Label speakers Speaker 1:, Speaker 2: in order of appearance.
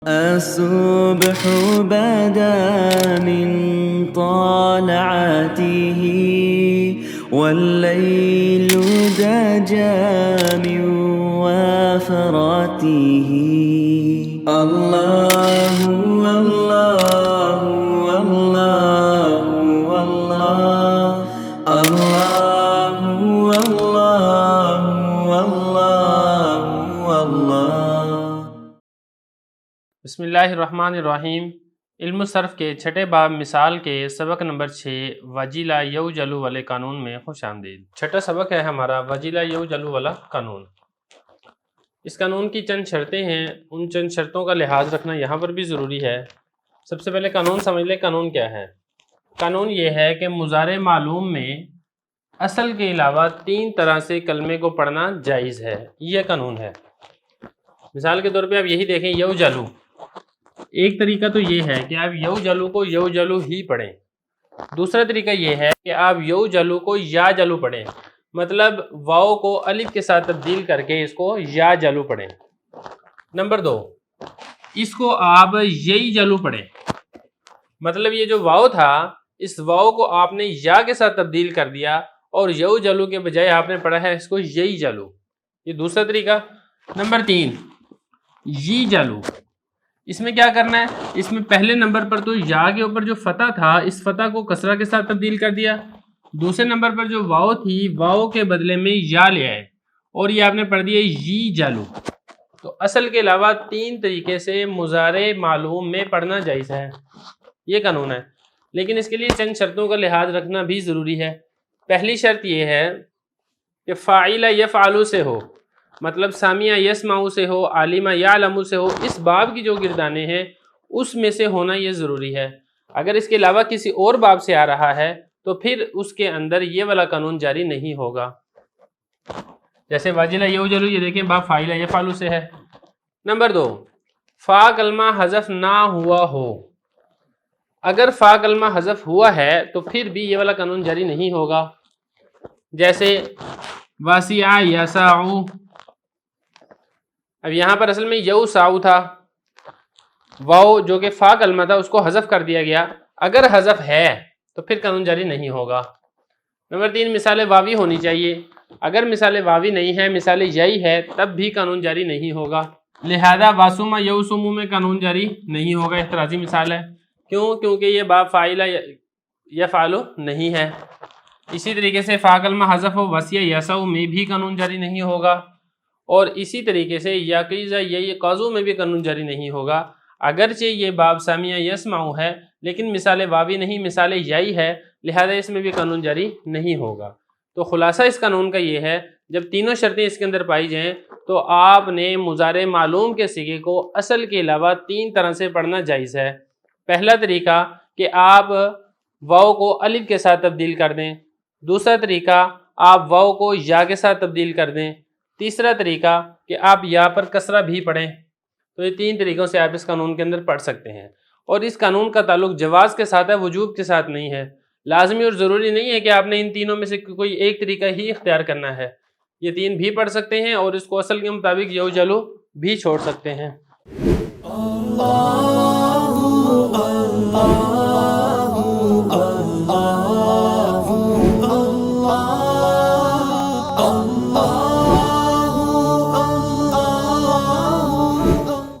Speaker 1: الصبح بدا من طلعته والليل دجى من وفراته الله الله الله الله الله الله الله.
Speaker 2: بسم اللہ الرحمن الرحیم. علم صرف کے چھٹے باب مثال کے سبق نمبر 6 وجیلا یوجلو والے قانون میں خوش آمدید. چھٹا سبق ہے ہمارا وجیلا یوجلو والا قانون. اس قانون کی چند شرطیں ہیں، ان چند شرطوں کا لحاظ رکھنا یہاں پر بھی ضروری ہے. سب سے پہلے قانون سمجھ لیں. قانون کیا ہے؟ قانون یہ ہے کہ مضارع معلوم میں اصل کے علاوہ 3 طرح سے کلمے کو پڑھنا جائز ہے. یہ قانون ہے. مثال کے طور پہ آپ یہی دیکھیں، یوجلو. ایک طریقہ تو یہ ہے کہ آپ یوجلو کو یوجلو ہی پڑھیں. دوسرا طریقہ یہ ہے کہ آپ یوجلو کو یا جلو پڑھیں، مطلب واو کو الف کے ساتھ تبدیل کر کے اس کو یا جلو پڑھیں. نمبر 2، اس کو آپ یئی جلو پڑھیں، مطلب یہ جو واو تھا اس واو کو آپ نے یا کے ساتھ تبدیل کر دیا اور یو جلو کے بجائے آپ نے پڑھا ہے اس کو یئی جلو. یہ دوسرا طریقہ. نمبر 3، یی جلو. اس میں کیا کرنا ہے؟ اس میں پہلے نمبر پر تو یا کے اوپر جو فتح تھا اس فتح کو کسرہ کے ساتھ تبدیل کر دیا. دوسرے نمبر پر جو واو تھی واو کے بدلے میں یا لے آئے اور یہ آپ نے پڑھ دیا یی جلو. تو اصل کے علاوہ 3 طریقے سے مضارع معلوم میں پڑھنا جائز ہے. یہ قانون ہے، لیکن اس کے لیے چند شرطوں کا لحاظ رکھنا بھی ضروری ہے. پہلی شرط یہ ہے کہ فاعل یفعل سے ہو، مطلب سامعہ یسمعو سے ہو، عالمہ یعلم سے ہو. اس باب کی جو گردانے ہیں اس میں سے ہونا یہ ضروری ہے. اگر اس کے علاوہ کسی اور باب سے آ رہا ہے تو پھر اس کے اندر یہ والا قانون جاری نہیں ہوگا. جیسے واجلہ یوجلو، یہ دیکھیں باب فاعل یفعل سے ہے. نمبر 2، فا کلمہ حذف نہ ہوا ہو. اگر فا کلمہ حذف ہوا ہے تو پھر بھی یہ والا قانون جاری نہیں ہوگا. جیسے واسع یسعو. اب یہاں پر اصل میں یو ساؤ تھا، واو جو کہ فا کلمہ تھا اس کو حذف کر دیا گیا. اگر حذف ہے تو پھر قانون جاری نہیں ہوگا. نمبر 3، مثال واوی ہونی چاہیے. اگر مثال واوی نہیں ہے، مثال یئی ہے، تب بھی قانون جاری نہیں ہوگا. لہذا واسمہ یوسمو میں قانون جاری نہیں ہوگا. احترازی مثال ہے. کیوں؟ کیونکہ یہ باب فاعل یفعل نہیں ہے. اسی طریقے سے فا کلمہ حذف و وسیع یسعو میں بھی قانون جاری نہیں ہوگا. اور اسی طریقے سے یقیزہ یہ قاضو میں بھی قانون جاری نہیں ہوگا. اگرچہ یہ باب سامعہ یسمعو ہے لیکن مثال واوی نہیں، مثال یئی ہے، لہذا اس میں بھی قانون جاری نہیں ہوگا. تو خلاصہ اس قانون کا یہ ہے، جب تینوں شرطیں اس کے اندر پائی جائیں تو آپ نے مضارع معلوم کے صیغے کو اصل کے علاوہ 3 طرح سے پڑھنا جائز ہے. پہلا طریقہ کہ آپ واو کو الف کے ساتھ تبدیل کر دیں. دوسرا طریقہ آپ واو کو یا کے ساتھ تبدیل کر دیں. تیسرا طریقہ کہ آپ یا پر کسرہ بھی پڑھیں. تو یہ 3 طریقوں سے آپ اس قانون کے اندر پڑھ سکتے ہیں. اور اس قانون کا تعلق جواز کے ساتھ ہے، وجوب کے ساتھ نہیں ہے. لازمی اور ضروری نہیں ہے کہ آپ نے ان تینوں میں سے کوئی ایک طریقہ ہی اختیار کرنا ہے. یہ 3 بھی پڑھ سکتے ہیں اور اس کو اصل کے مطابق یوجلو بھی چھوڑ سکتے ہیں.